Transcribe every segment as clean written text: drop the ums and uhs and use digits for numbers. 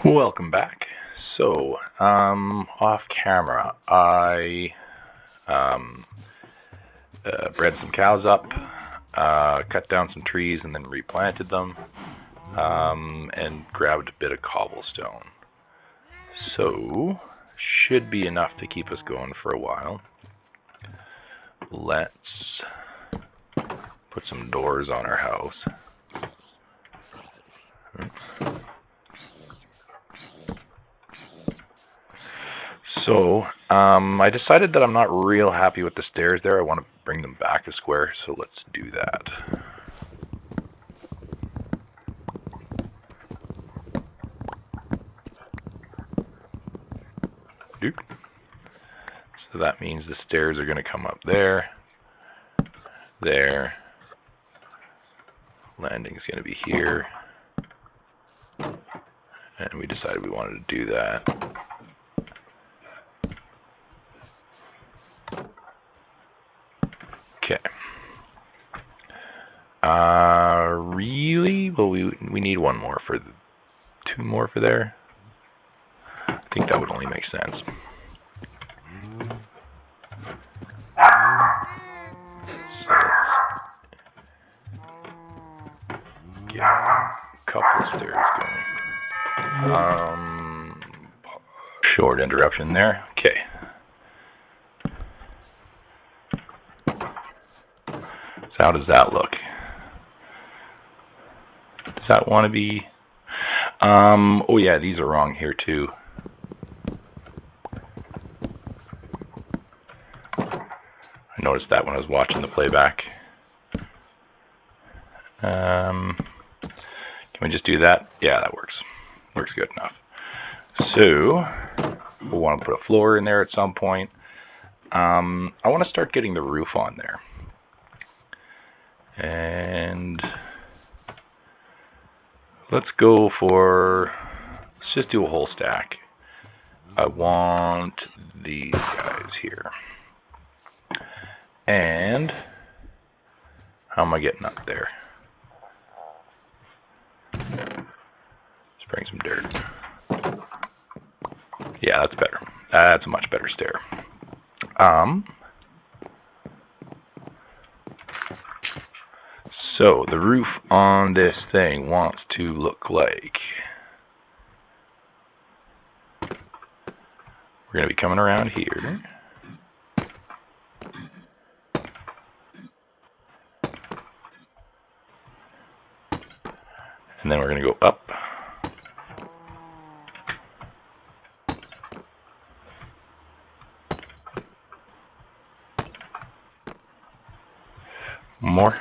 Welcome back. So, off camera, I bred some cows up, cut down some trees and then replanted them, and grabbed a bit of cobblestone. So, should be enough to keep us going for a while. Let's put some doors on our house. So, I decided that I'm not real happy with the stairs there. I want to bring them back to square, so let's do that. So that means the stairs are going to come up there, there. Landing is going to be here. And we decided we wanted to do that. Okay. Really? Well, we need one more for two more for there. I think that would only make sense. So let's get a couple of stairs going. Short interruption there. Okay. So how does that look? Does that want to be... oh yeah, these are wrong here too. I noticed that when I was watching the playback. Can we just do that? Yeah, that works. Works good enough. So, we'll want to put a floor in there at some point. I want to start getting the roof on there. And let's go for, let's just do a whole stack. I want these guys here. And how am I getting up there? Let's bring some dirt. Yeah, that's better. That's a much better stair. So the roof on this thing wants to look like, we're going to be coming around here. And then we're going to go up. More.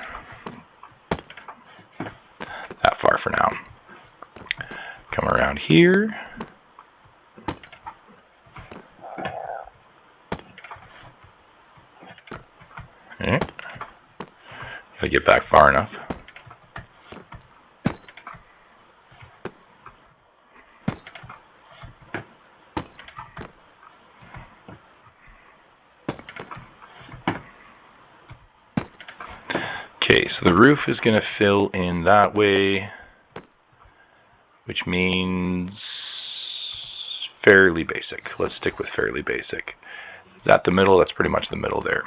That far for now. Come around here. Okay. Gotta get back far enough. Okay, so the roof is going to fill in that way, which means fairly basic. Let's stick with fairly basic. Is that the middle? That's pretty much the middle there.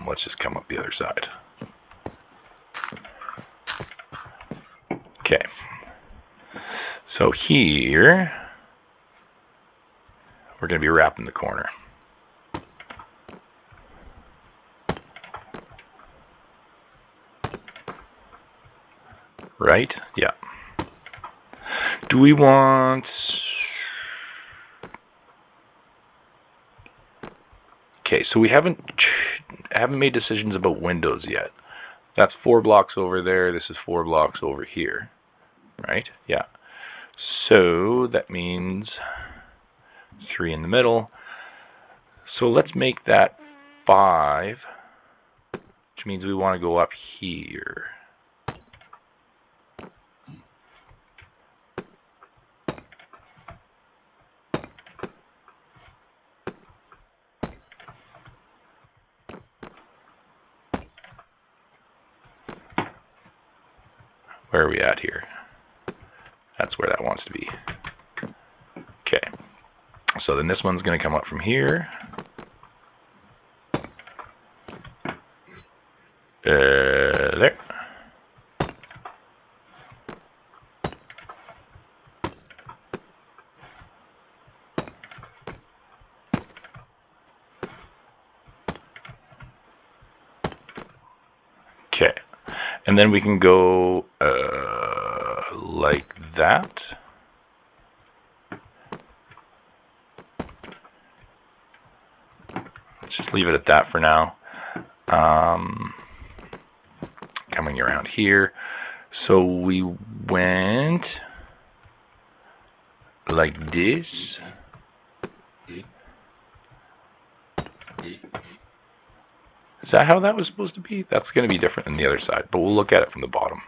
Let's just come up the other side. Okay. So here, we're going to be wrapping the corner. Right? Yeah. Do we want... Okay, so we haven't made decisions about windows yet. That's 4 blocks over there. This is 4 blocks over here. Right? Yeah. So that means 3 in the middle. So let's make that 5, which means we want to go up here. Where are we at here? That's where that wants to be. Okay. So then this one's going to come up from here. There. Okay. And then we can go like that. Let's just leave it at that for now. Coming around here. So we went like this. Is that how that was supposed to be? That's going to be different than the other side, but we'll look at it from the bottom.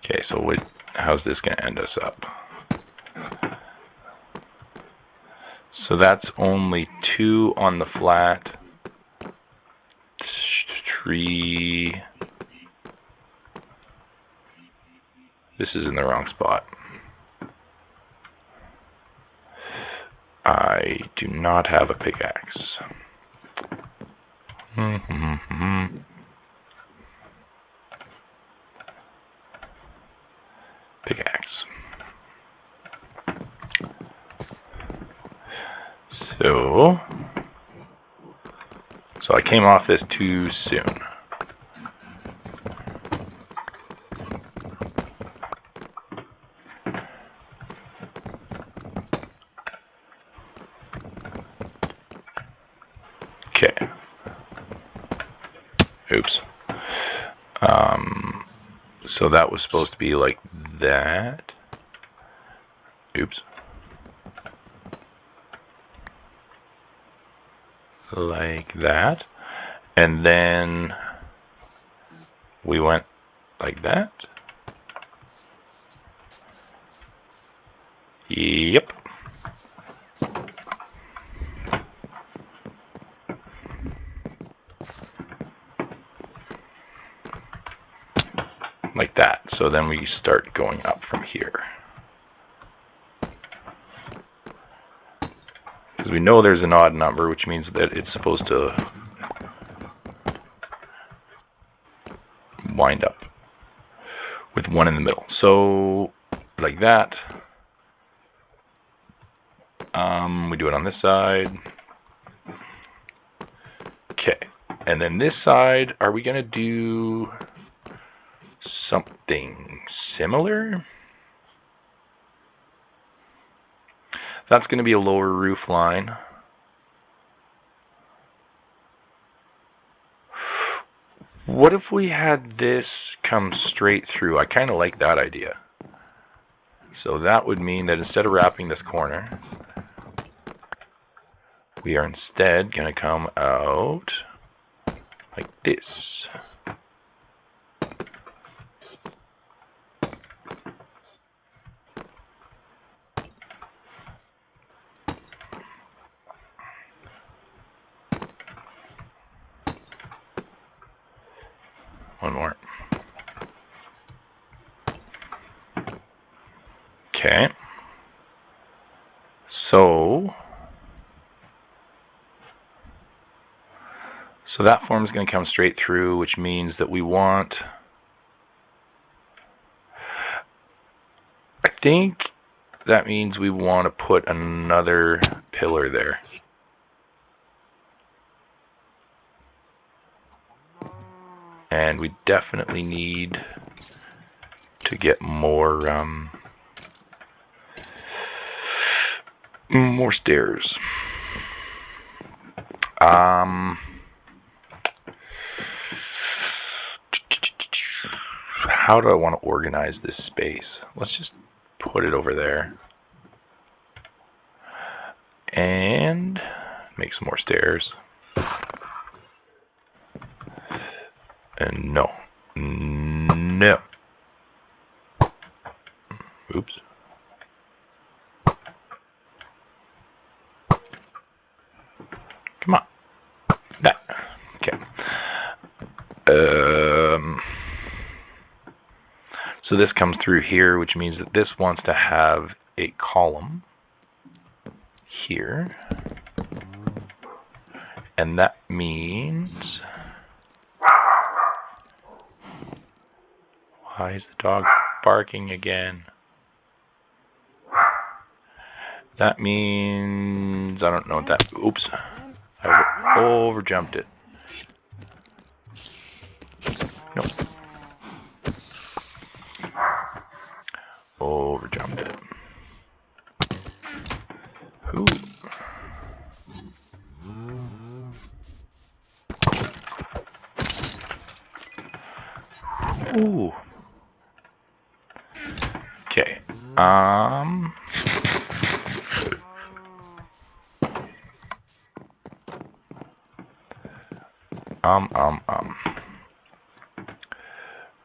Okay, so how's this going to end us up? So that's only 2 on the flat. 3. This is in the wrong spot. I do not have a pickaxe. Pickaxe. So I came off this too soon. Okay. Oops. So that was supposed to be like that. Oops. Like that. And then we went like that. Yep. Like that. So then we start going up from here. Because we know there's an odd number, which means that it's supposed to wind up with 1 in the middle. So like that. We do it on this side. Okay. And then this side, are we going to do something similar? That's going to be a lower roof line. What if we had this come straight through? I kind of like that idea. So that would mean that instead of wrapping this corner, we are instead going to come out like this. One more. Okay. So that form is going to come straight through, which means that we want, I think that means we want to put another pillar there. And we definitely need to get more stairs. How do I want to organize this space? Let's just put it over there. And make some more stairs. And no. No. Oops. So this comes through here, which means that this wants to have a column here. And that means... Why is the dog barking again? That means... I don't know what that... Oops. I over-jumped it. Nope. Over-jumped it. Ooh. Ooh. Okay.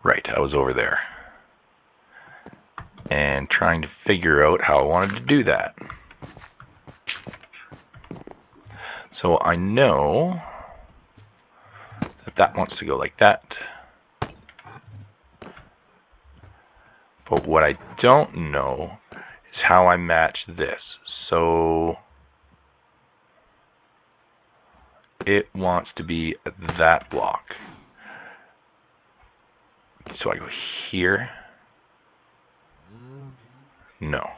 Right, I was over there. And trying to figure out how I wanted to do that. So I know that that wants to go like that. But what I don't know is how I match this. So it wants to be that block. So I go here. No.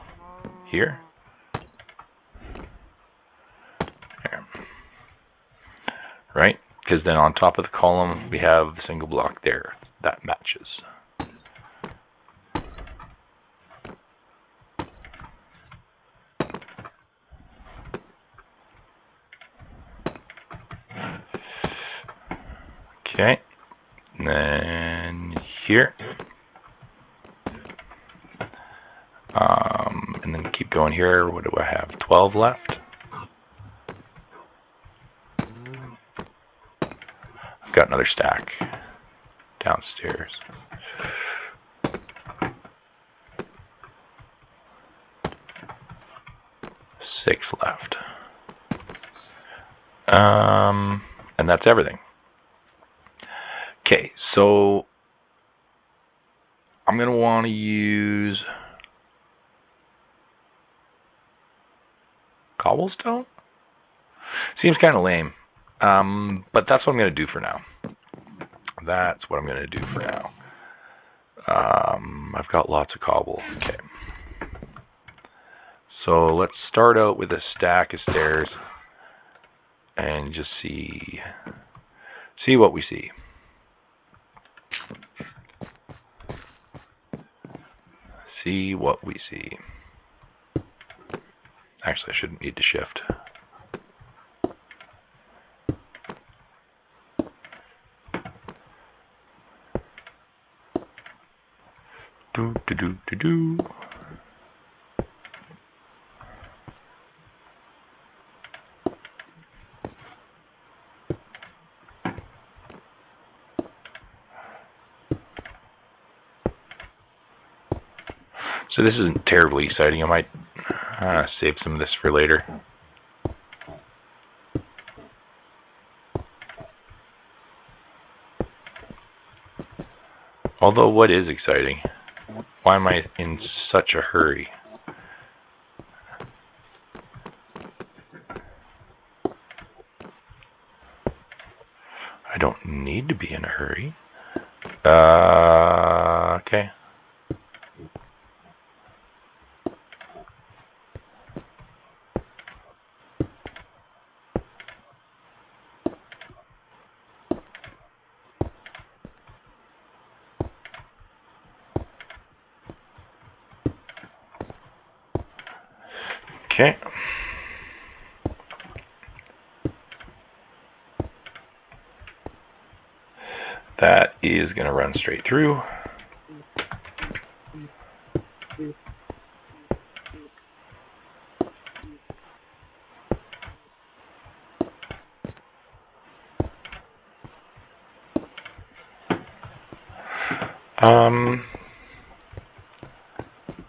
Here. There. Right? Because then on top of the column we have the single block there. That matches. Okay. And then here. And then keep going here. What do I have? 12 left. I've got another stack downstairs. Six left. And that's everything. Okay, so I'm going to want to use cobblestone? Seems kind of lame, but that's what I'm going to do for now. That's what I'm going to do for now. I've got lots of cobble. Okay. So let's start out with a stack of stairs and just see what we see. See what we see. Actually, I shouldn't need to shift. Do do do do do. So this isn't terribly exciting. I might save some of this for later. Although, what is exciting? Why am I in such a hurry? I don't need to be in a hurry. Okay. Okay. That is going to run straight through.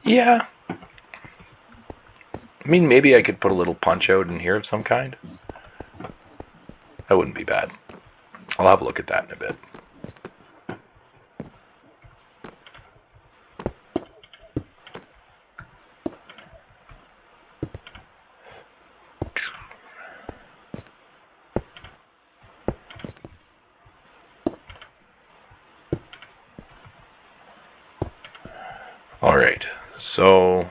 Yeah. I mean, maybe I could put a little punch out in here of some kind. That wouldn't be bad. I'll have a look at that in a bit. Alright, so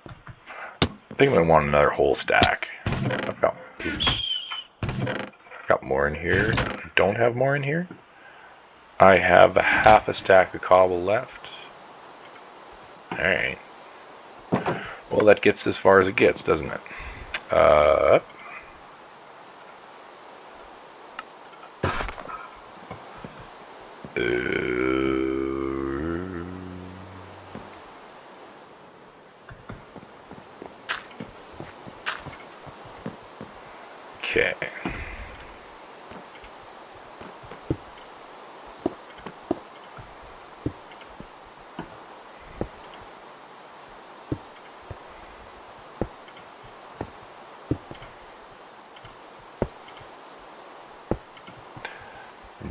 I think I'm going to want another whole stack. I've got more in here. Don't have more in here. I have a half a stack of cobble left. Alright. Well, that gets as far as it gets, doesn't it? Okay.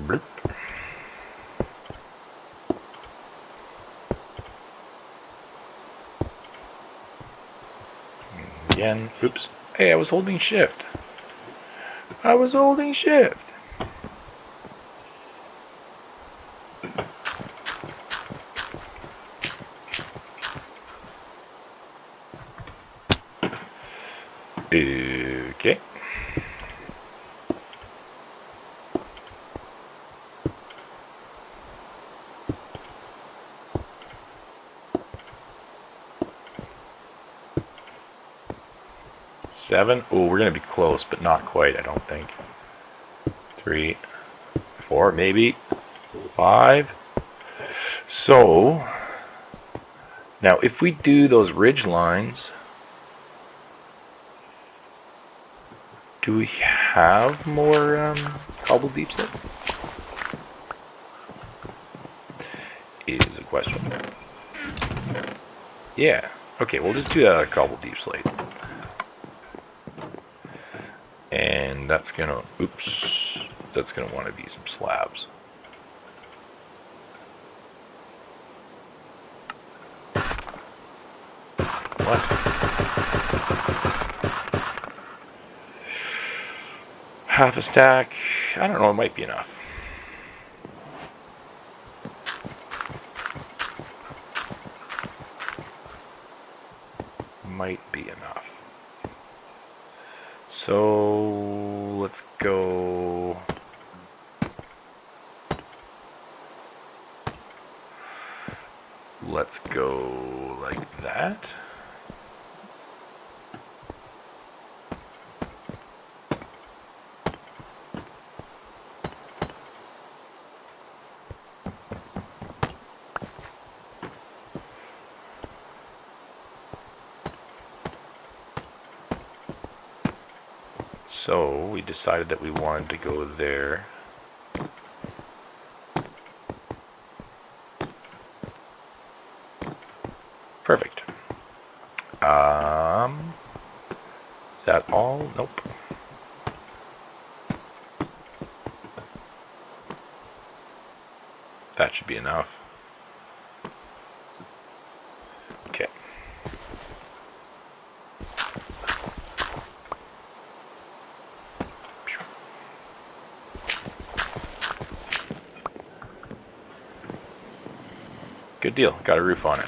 Bloop. Again. Oops. Hey, I was holding shift. I was holding shift. Okay. Seven. Oh, we're going to be close, but not quite, I don't think. 3, 4, maybe. 5. So, now if we do those ridge lines, do we have more cobble deep slate? Is the question. Yeah. Okay, we'll just do that at cobble deep slate. And that's gonna, that's gonna want to be some slabs. What? Half a stack. I don't know, it might be enough. Might be enough. So let's go. Let's go like that. So we decided that we wanted to go there. Perfect. Is that all? Nope. That should be enough. Okay. Good deal. Got a roof on it.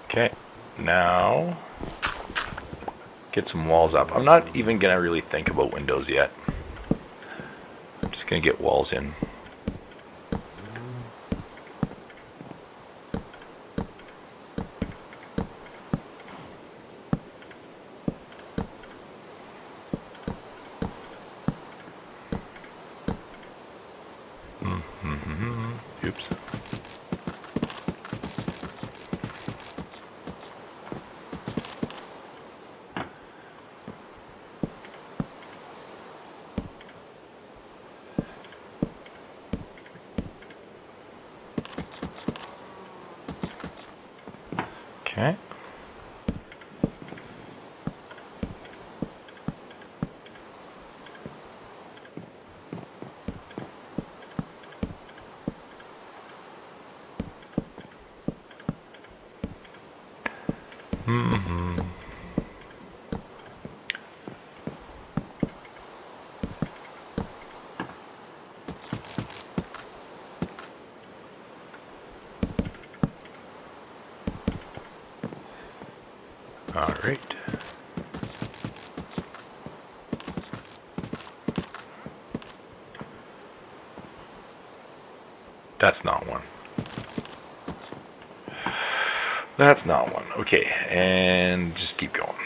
Okay. Now get some walls up. I'm not even gonna really think about windows yet. I'm just gonna get walls in. Oops. Okay. Alright. That's not one. That's not one. Okay, and just keep going.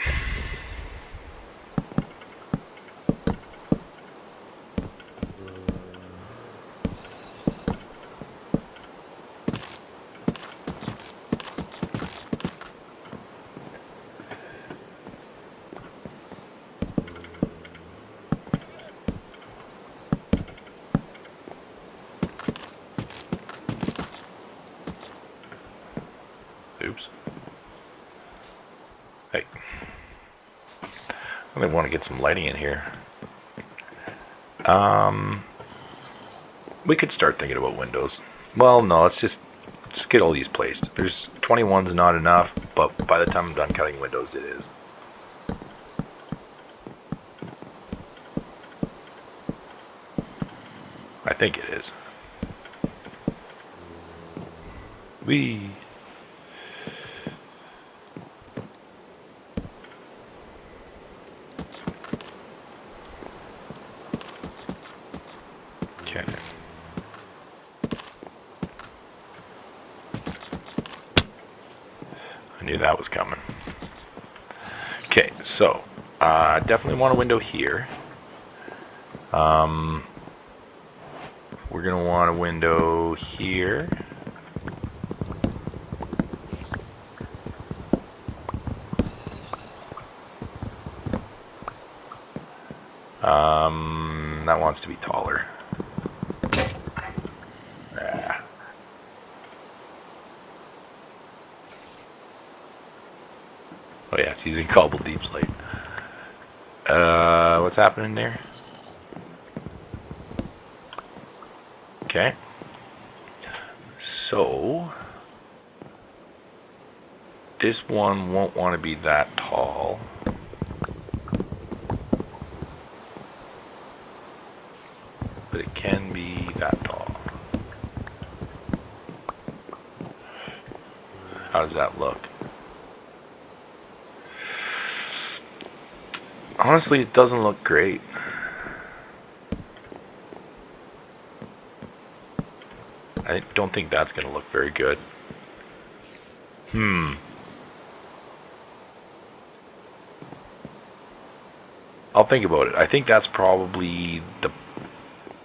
Oops. Hey. I really want to get some lighting in here. We could start thinking about windows. Well, no, let's just get all these placed. There's 21's not enough, but by the time I'm done cutting windows, it is. I think it is. Whee! Okay. I knew that was coming. Okay, so definitely want a window here. We're gonna want a window here. That wants to be taller. Ah. Oh yeah, it's using cobbled deep slate. What's happening there? Okay. So this one won't want to be that tall. But it can be that tall. How does that look? Honestly, it doesn't look great. I don't think that's going to look very good. I'll think about it. I think that's probably the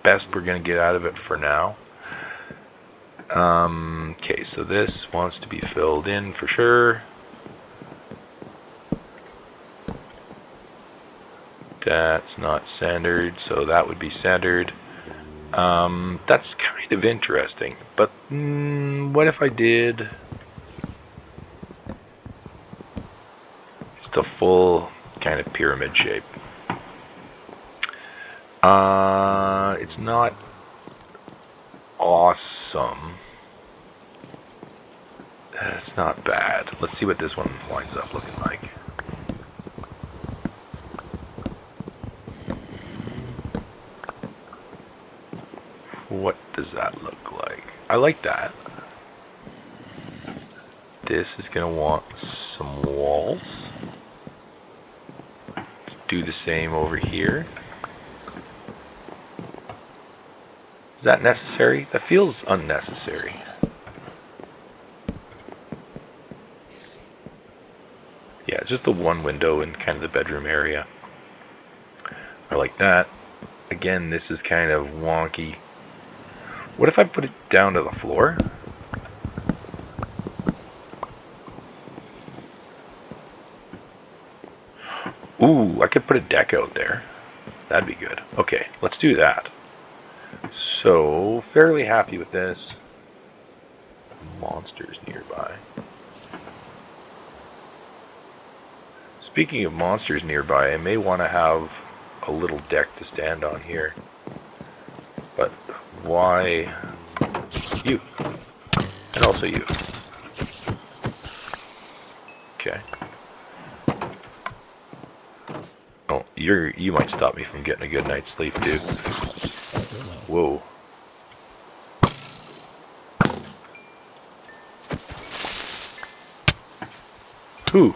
best we're going to get out of it for now. Okay, so this wants to be filled in for sure. That's not centered, so that would be centered. That's kind of interesting, but what if I did just a full kind of pyramid shape? It's not awesome. It's not bad. Let's see what this one winds up looking like. What does that look like? I like that. This is going to want some walls. Let's do the same over here. Is that necessary? That feels unnecessary. Yeah, it's just the one window in kind of the bedroom area. I like that. Again, this is kind of wonky. What if I put it down to the floor? Ooh, I could put a deck out there. That'd be good. Okay, let's do that. So, fairly happy with this. Monsters nearby. Speaking of monsters nearby, I may want to have a little deck to stand on here. But why you? And also you. Okay. Oh, you might stop me from getting a good night's sleep, dude. Whoa. Who?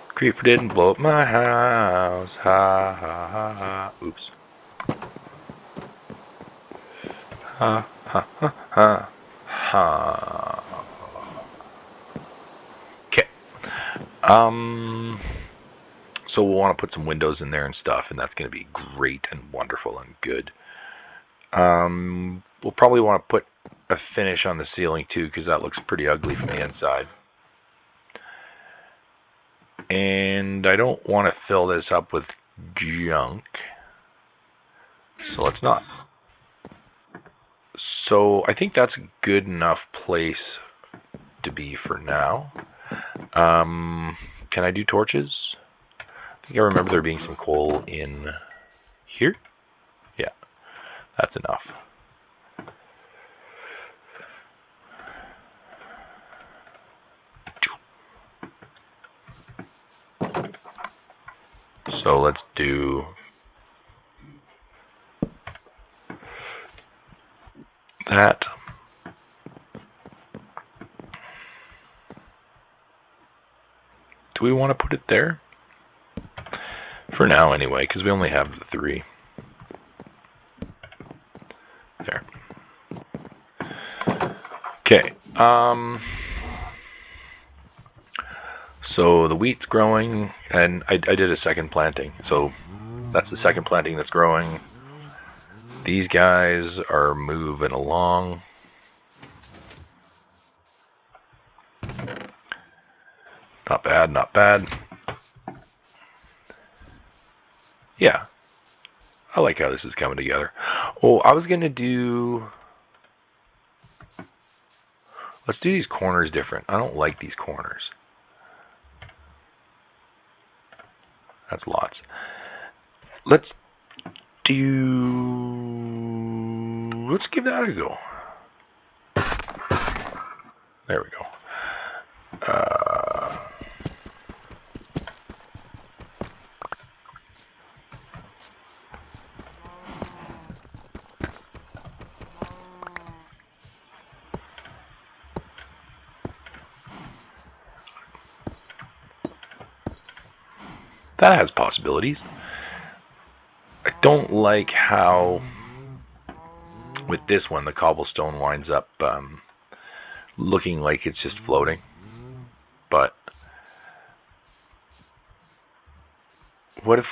Creeper didn't blow up my house. Ha ha ha ha. Oops. Ha ha ha ha. Ha. Okay. So we'll want to put some windows in there and stuff, and that's going to be great and wonderful and good. We'll probably want to put a finish on the ceiling too, because that looks pretty ugly from the inside. And I don't want to fill this up with junk, so let's not. So I think that's a good enough place to be for now. Can I do torches? I think I remember there being some coal in here. Yeah, that's enough. So let's do that. Do we want to put it there? For now anyway, because we only have the 3. There. Okay. So the wheat's growing, and I did a second planting. So that's the second planting that's growing. These guys are moving along. Not bad, not bad. Yeah. I like how this is coming together. Oh, I was going to do... Let's do these corners different. I don't like these corners. That's lots. Let's give that a go. There we go. That has possibilities. I don't like how, with this one, the cobblestone winds up looking like it's just floating. But what if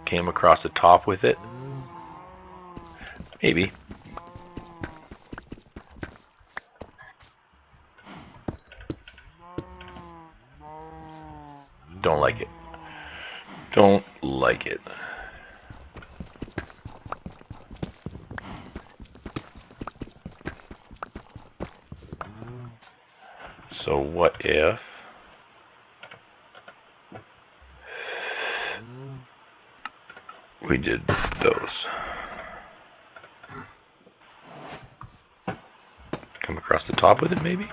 came across the top with it? Maybe. Don't like it. Don't like it. So what if we did those? Come across the top with it, maybe?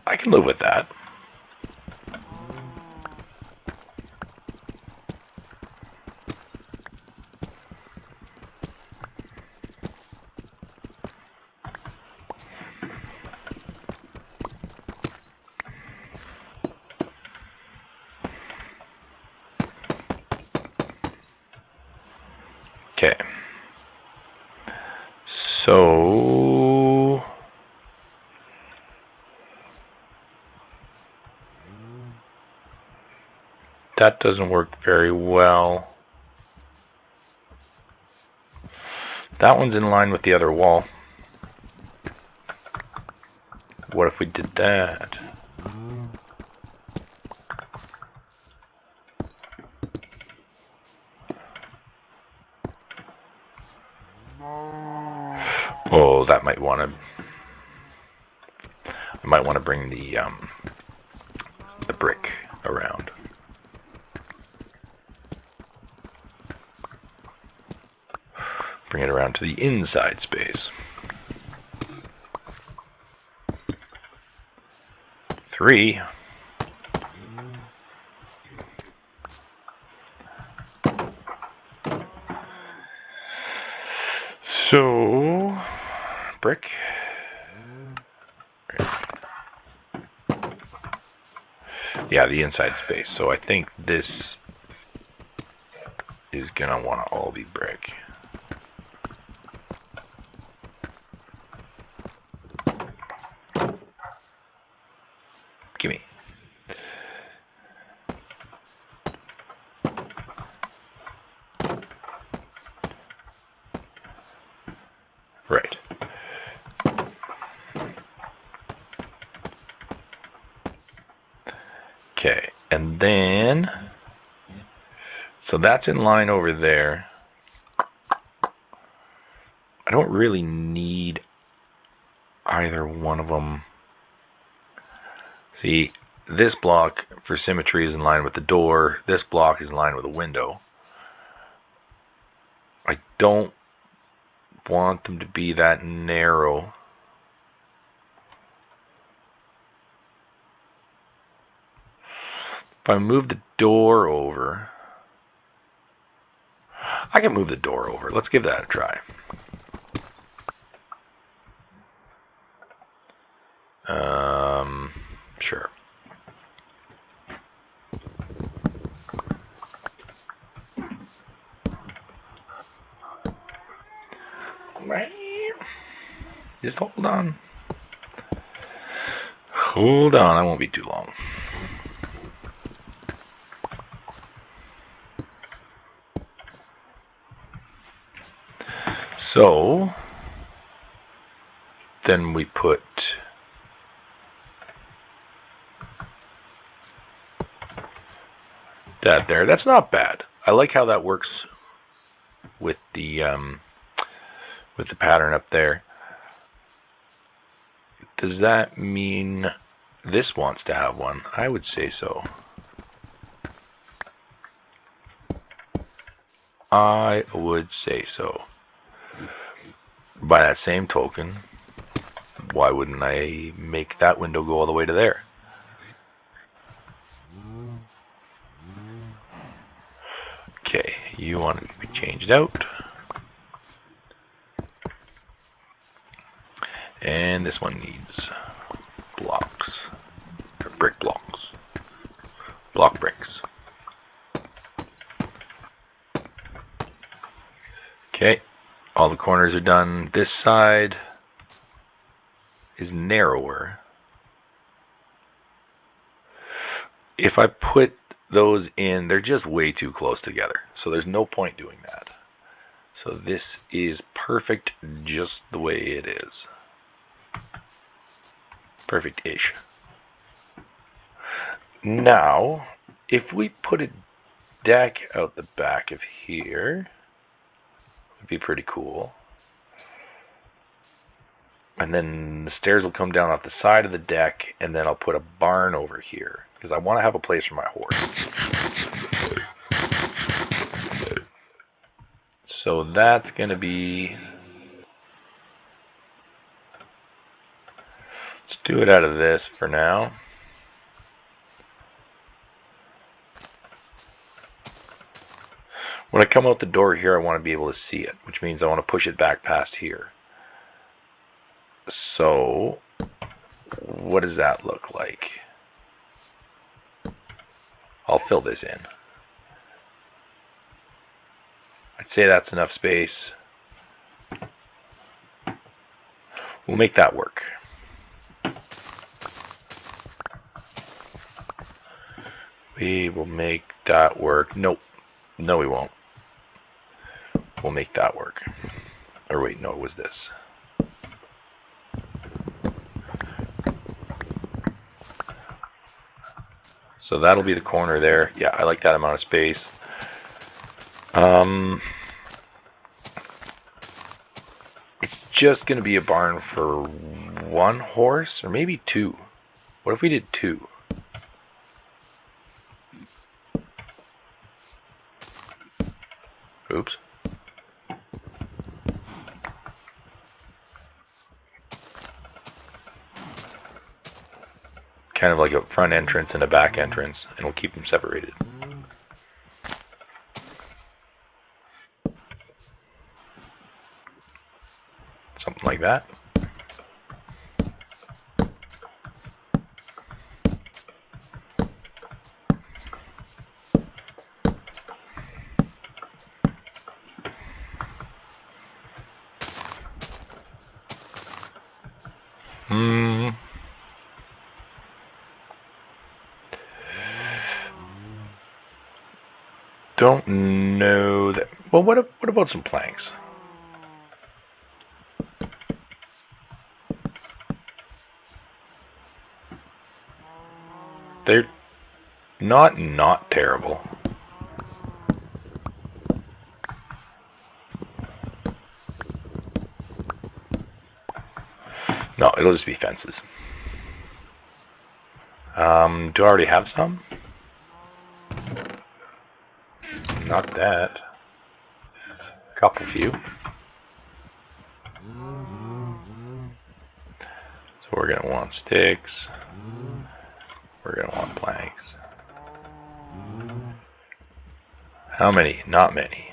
I can live with that. Okay. So that doesn't work very well. That one's in line with the other wall. What if we did that? Oh, that might want to. I might want to bring the brick around. Bring it around to the inside space. 3. Yeah, the inside space. So I think this is gonna want to all be brick. Gimme. Right. Okay, and then, so that's in line over there. I don't really need either one of them. See, this block for symmetry is in line with the door. This block is in line with the window. I don't want them to be that narrow. If I move the door over, I can move the door over. Let's give that a try. Sure. Right. Just hold on. Hold on, I won't be too long. So, then we put that there. That's not bad. I like how that works with the pattern up there. Does that mean this wants to have one? I would say so. I would say so. By that same token, why wouldn't I make that window go all the way to there? Okay, you want it to be changed out. And this one needs blocks, or brick blocks, block bricks. Okay, all the corners are done. This side is narrower. If I put those in, they're just way too close together. So there's no point doing that. So this is perfect just the way it is. Perfect-ish. Now, if we put a deck out the back of here, it would be pretty cool. And then the stairs will come down off the side of the deck, and then I'll put a barn over here, because I want to have a place for my horse. So that's going to be... Let's do it out of this for now. When I come out the door here, I want to be able to see it, which means I want to push it back past here. So, what does that look like? I'll fill this in. I'd say that's enough space. We'll make that work. We will make that work. Nope. No, we won't. We'll make that work. Or wait, no, it was this. So that'll be the corner there. Yeah, I like that amount of space. It's just going to be a barn for one horse, or maybe two. What if we did two? Oops. Kind of like a front entrance and a back entrance, and we'll keep them separated. Something like that. don't know that. Well, what about some planks? They're not terrible. No, it'll just be fences. Do I already have some? Not that. Couple few. So we're gonna want sticks. We're gonna want planks. How many? Not many.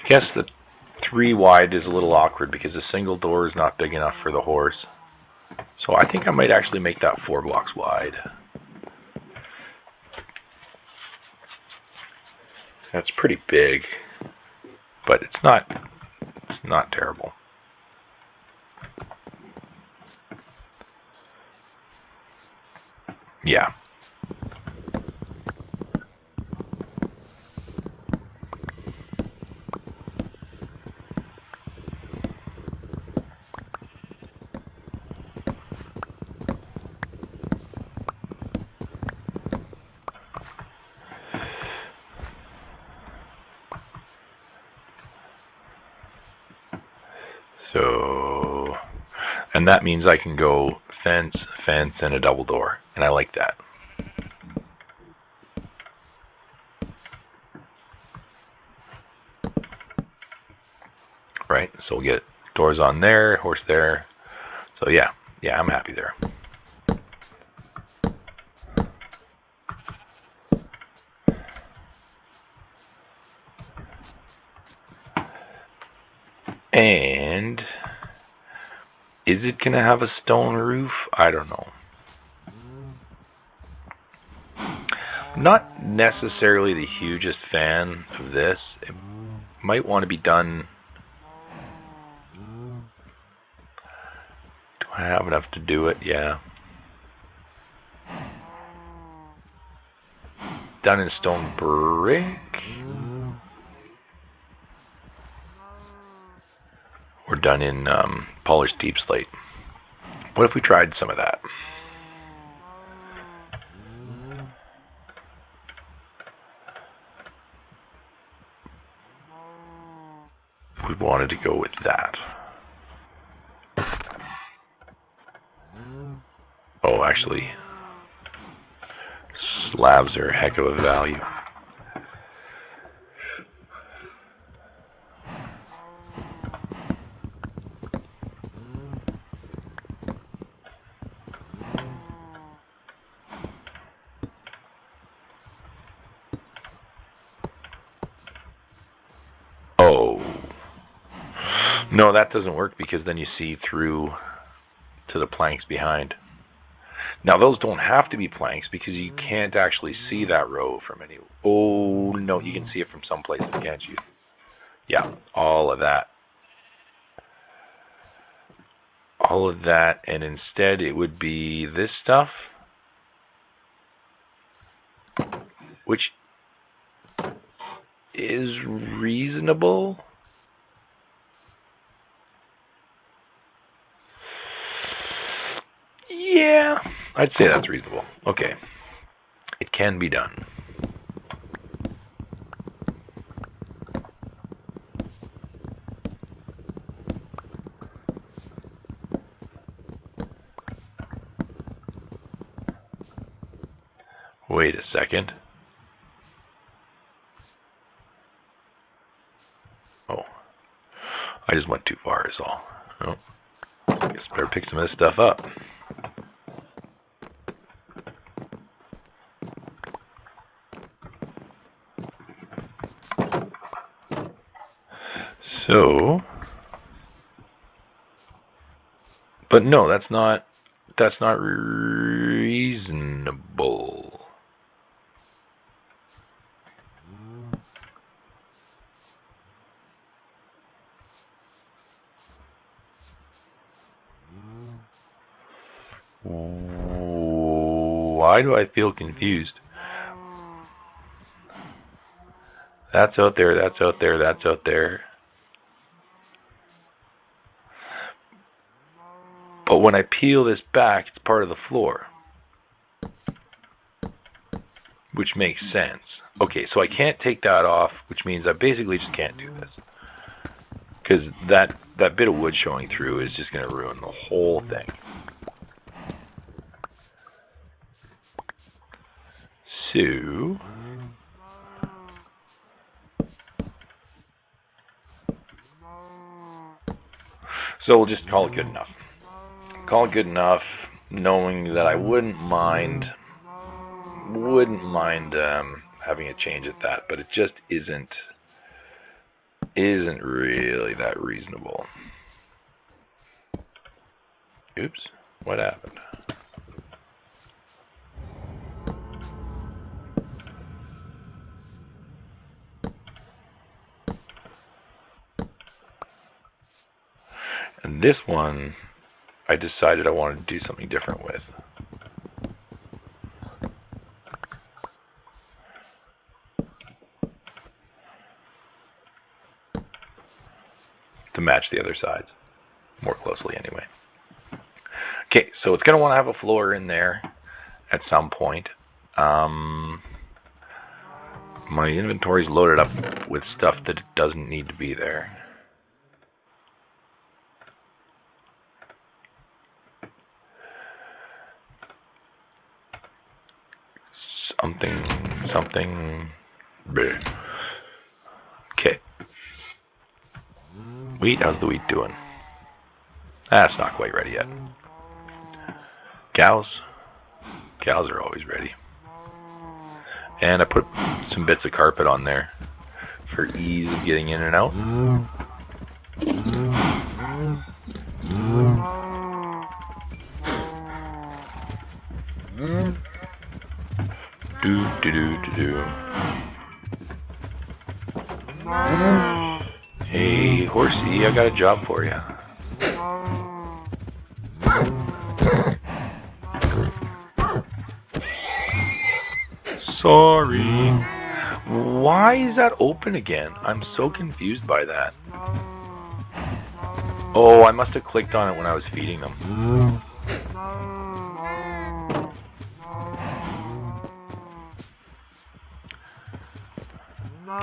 I guess the 3 wide is a little awkward because a single door is not big enough for the horse. So I think I might actually make that 4 blocks wide. That's pretty big, but it's not terrible. Yeah. So, and that means I can go fence, fence, and a double door, and I like that. Right, so we'll get doors on there, horse there. So yeah, I'm happy there. And is it gonna have a stone roof? I don't know. Not necessarily the hugest fan of this. It might want to be done. Do I have enough to do it? Yeah. Done in stone brick? Or done in polished deep slate? What if we tried some of that? We wanted to go with that. Oh, actually, slabs are a heck of a value. Oh. No, that doesn't work because then you see through to the planks behind. Now those don't have to be planks because you can't actually see that row from any. Oh no, you can see it from some places, can't you? Yeah, all of that. All of that, and instead it would be this stuff, which is reasonable. Yeah, I'd say that's reasonable. Okay, it can be done. Wait a second. Oh, I just went too far is all. Oh, I guess I better pick some of this stuff up. So, but no, that's not reasonable. Why do I feel confused? That's out there, that's out there, that's out there. But when I peel this back, it's part of the floor. Which makes sense. Okay, so I can't take that off, which means I basically just can't do this. Because that bit of wood showing through is just going to ruin the whole thing. So we'll just call it good enough. Call it good enough, knowing that I wouldn't mind having a change at that, but it just isn't really that reasonable. Oops, what happened? And this one, I decided I wanted to do something different with. To match the other sides more closely anyway. Okay, so it's going to want to have a floor in there at some point. My inventory's loaded up with stuff that doesn't need to be there. Something. Bleh. Okay. Wheat, how's the wheat doing? That's not quite ready yet. Cows are always ready. And I put some bits of carpet on there for ease of getting in and out. Do. Hey, horsey, I got a job for you. Sorry. Why is that open again? I'm so confused by that. Oh, I must have clicked on it when I was feeding them.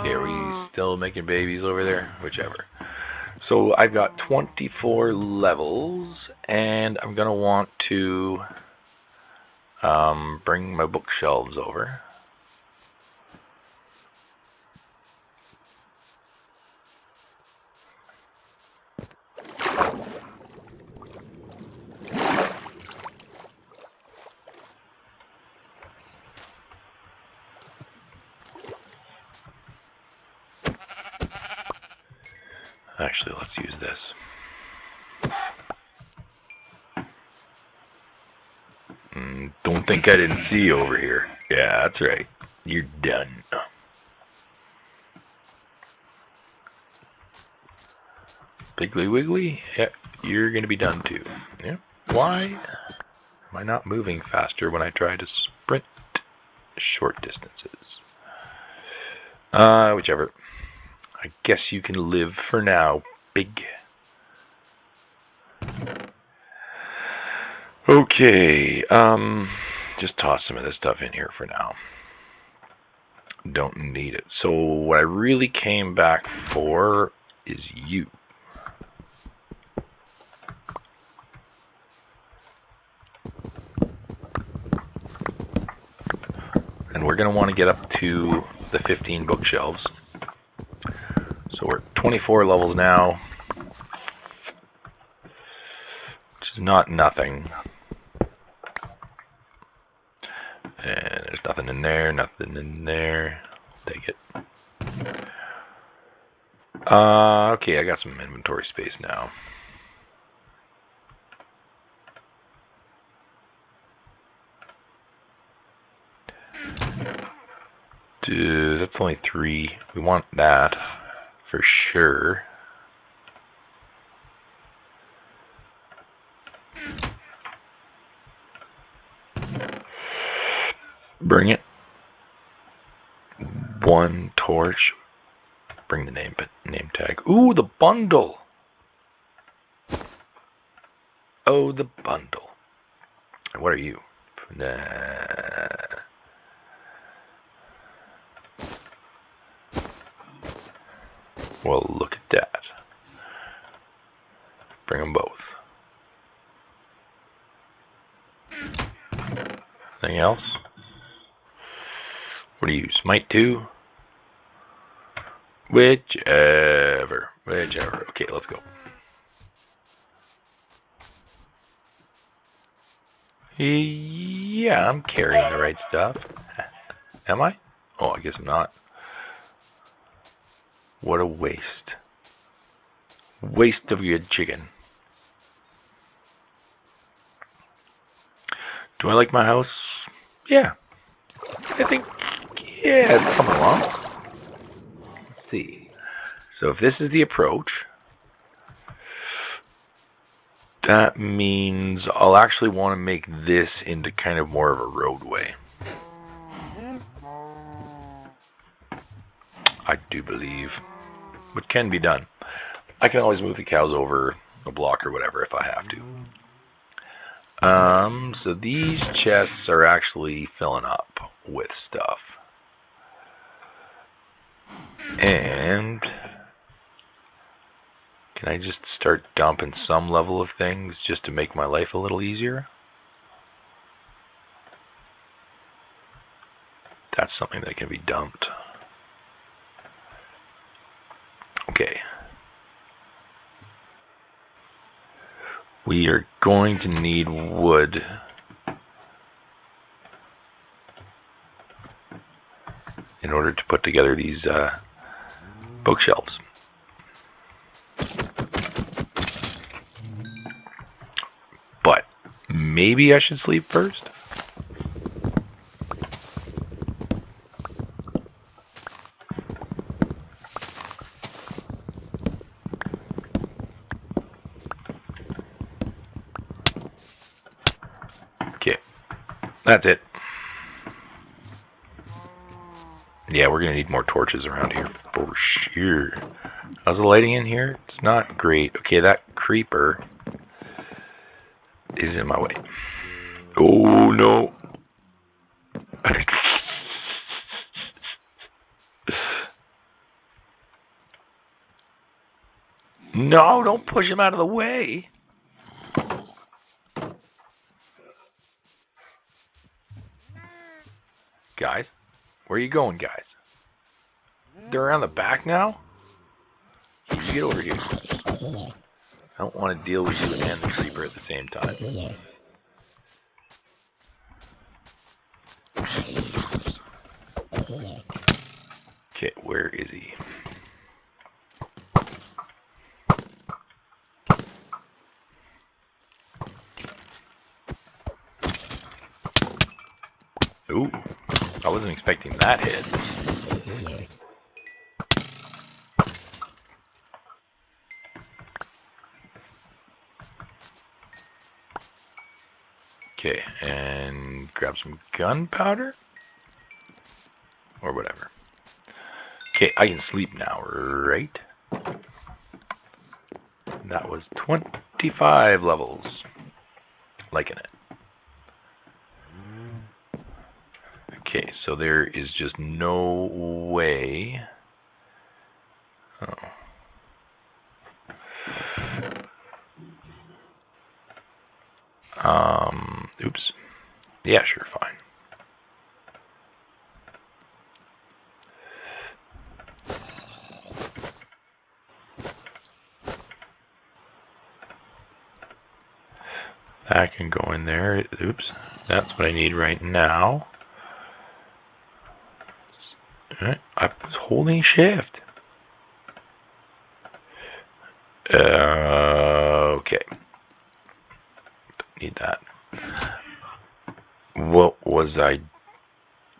Okay, are we still making babies over there? Whichever. So I've got 24 levels, and I'm going to want to bring my bookshelves over. Actually, let's use this. Don't think I didn't see you over here. Yeah, that's right. You're done. Piggly Wiggly? Yeah, you're gonna be done too. Yeah. Why am I not moving faster when I try to sprint short distances? Whichever. I guess you can live for now, big. Okay, just toss some of this stuff in here for now. Don't need it. So what I really came back for is you. And we're going to want to get up to the 15 bookshelves. So we're at 24 levels now, which is not nothing. And there's nothing in there, nothing in there. Take it. Okay, I got some inventory space now. Dude, that's only 3. We want that for sure. Bring it. One torch. Bring the name tag. Ooh, the bundle. Oh, the bundle. What are you? Well, look at that. Bring them both. Anything else? What do you use? Smite 2? Whichever. Okay, let's go. Yeah, I'm carrying the right stuff. Am I? Oh, I guess I'm not. What a waste. Waste of your chicken. Do I like my house? Yeah. I think, yeah, it's coming along. Let's see. So if this is the approach, that means I'll actually want to make this into kind of more of a roadway. I do believe. But can be done. I can always move the cows over a block or whatever if I have to. So these chests are actually filling up with stuff. And can I just start dumping some level of things just to make my life a little easier? That's something that can be dumped. Okay. We are going to need wood. In order to put together these bookshelves. But maybe I should sleep first? Okay, that's it. Yeah, we're going to need more torches around here for sure. How's the lighting in here? It's not great. Okay, that creeper is in my way. Oh, no. No, don't push him out of the way. Guys, where are you going, guys? They're around the back now? You get over here. I don't want to deal with you and the creeper at the same time. Okay, where is he? Ooh, I wasn't expecting that hit. Okay, and grab some gunpowder? Or whatever. Okay, I can sleep now, right? That was 25 levels. Liking it. Okay, so there is just no way. Oh. Oops. Yeah, sure, fine. That can go in there. Oops. That's what I need right now. Alright, I was holding shift. Okay. Don't need that. What was I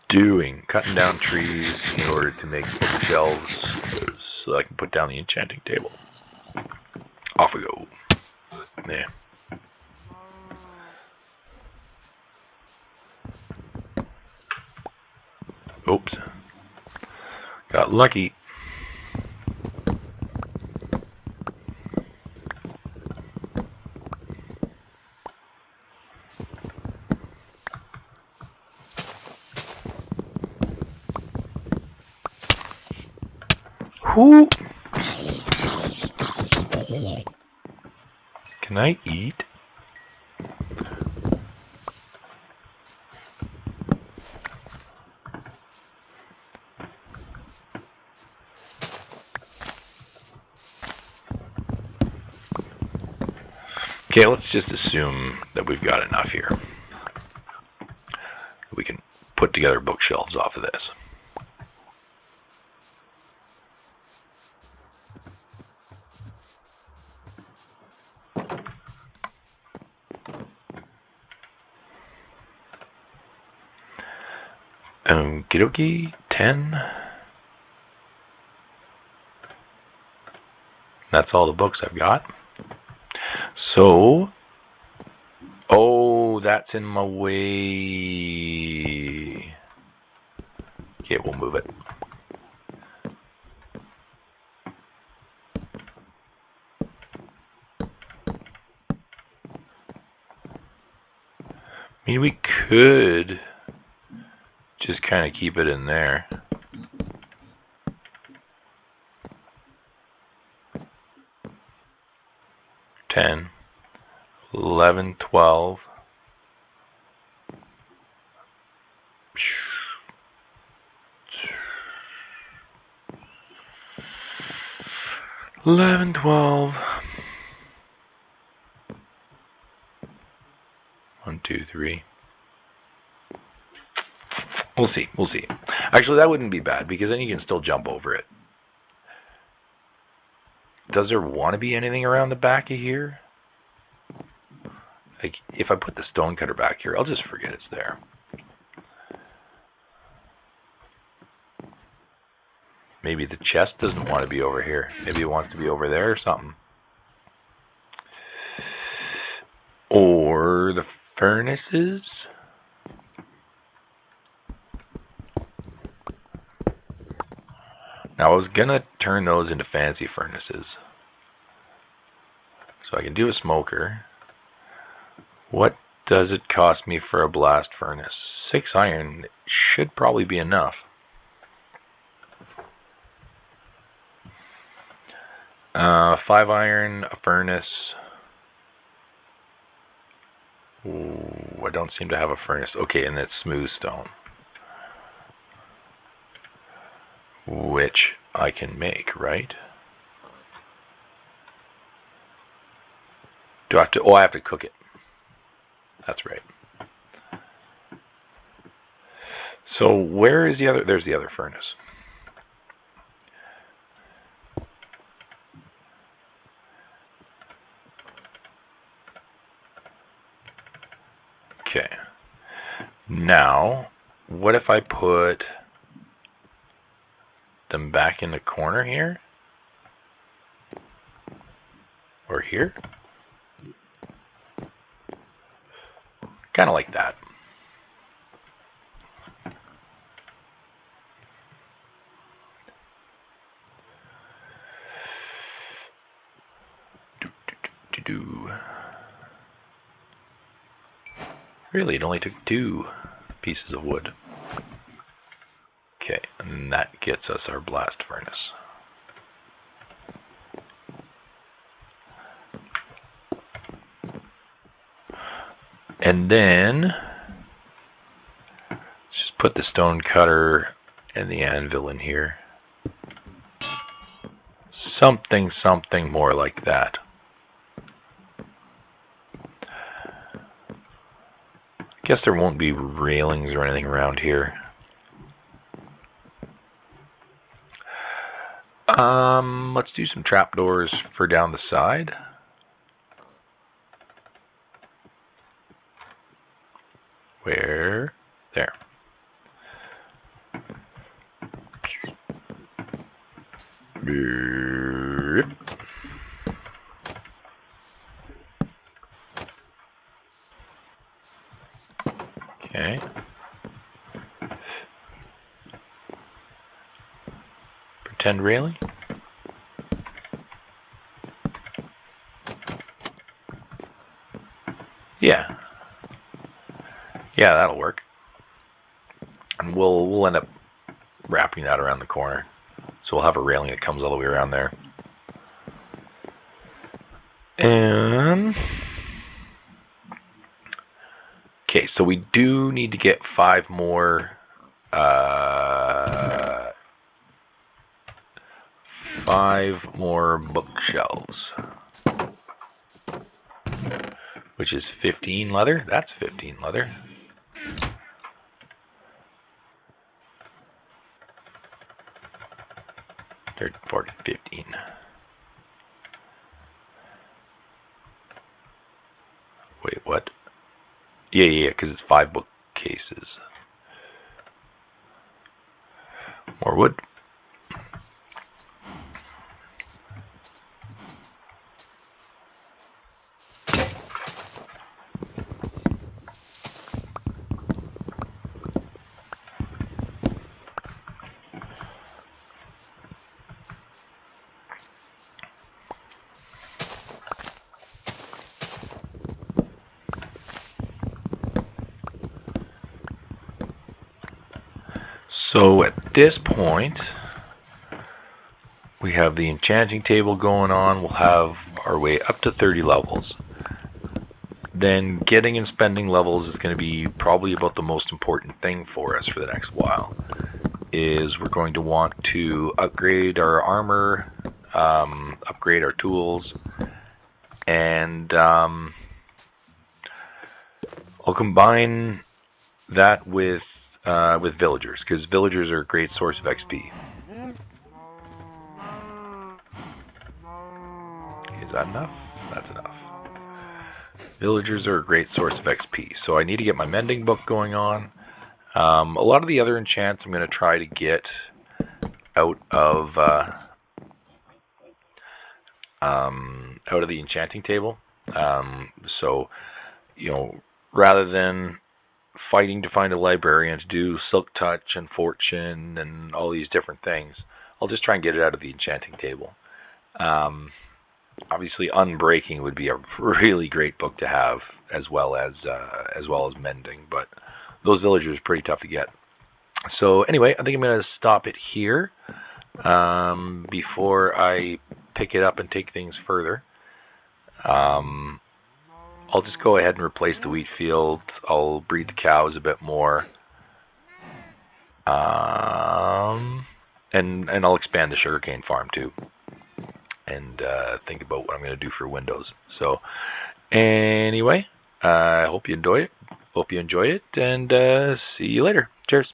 doing? Cutting down trees in order to make bookshelves so I can put down the enchanting table. Off we go. Yeah. Oops. Got lucky. Who? Can I eat? Okay, let's just assume that we've got enough here. We can put together bookshelves off of this. Okie dokie, 10. That's all the books I've got. So, oh, that's in my way. Okay, we'll move it. I mean, we could just kind of keep it in there. $10, $11, $12. $11, $12. 1, 2, 3. We'll see. We'll see. Actually, that wouldn't be bad because then you can still jump over it. Does there want to be anything around the back of here? Like, if I put the stone cutter back here, I'll just forget it's there. Maybe the chest doesn't want to be over here. Maybe it wants to be over there or something. Or the furnaces. Now I was gonna turn those into fancy furnaces. So I can do a smoker. What does it cost me for a blast furnace? 6 iron should probably be enough. $5 iron, a furnace. Ooh, I don't seem to have a furnace. Okay, and that's smooth stone, which I can make, right? Do I have to? Oh, I have to cook it. That's right. So where is the other? There's the other furnace. Okay. Now, what if I put them back in the corner here? Or here? Kind of like that. Really, it only took 2 pieces of wood. Okay, and that gets us our blast furnace. And then just put the stone cutter and the anvil in here. Something more like that. I guess there won't be railings or anything around here. Let's do some trapdoors for down the side. Where? There. Okay. 10 railing. Yeah. Yeah, that'll work. And we'll end up wrapping that around the corner. So we'll have a railing that comes all the way around there. And okay, so we do need to get 5 more bookshelves, which is 15 leather. That's 15 leather. 30, 40, 15. Wait, what? Yeah, because it's 5 bookcases. More wood. So at this point, we have the enchanting table going on. We'll have our way up to 30 levels. Then getting and spending levels is going to be probably about the most important thing for us for the next while. Is we're going to want to upgrade our armor, upgrade our tools, and I'll combine that with villagers, because villagers are a great source of XP. Is that enough? That's enough. Villagers are a great source of XP, so I need to get my mending book going on. A lot of the other enchants I'm going to try to get out of the enchanting table. So, you know, rather than fighting to find a librarian to do Silk Touch and Fortune and all these different things, I'll just try and get it out of the enchanting table. Obviously, Unbreaking would be a really great book to have, as well as Mending, but those villagers are pretty tough to get. So anyway, I think I'm going to stop it here before I pick it up and take things further. I'll just go ahead and replace the wheat field. I'll breed the cows a bit more. And I'll expand the sugarcane farm too. And think about what I'm going to do for windows. So anyway, I hope you enjoy it. And see you later.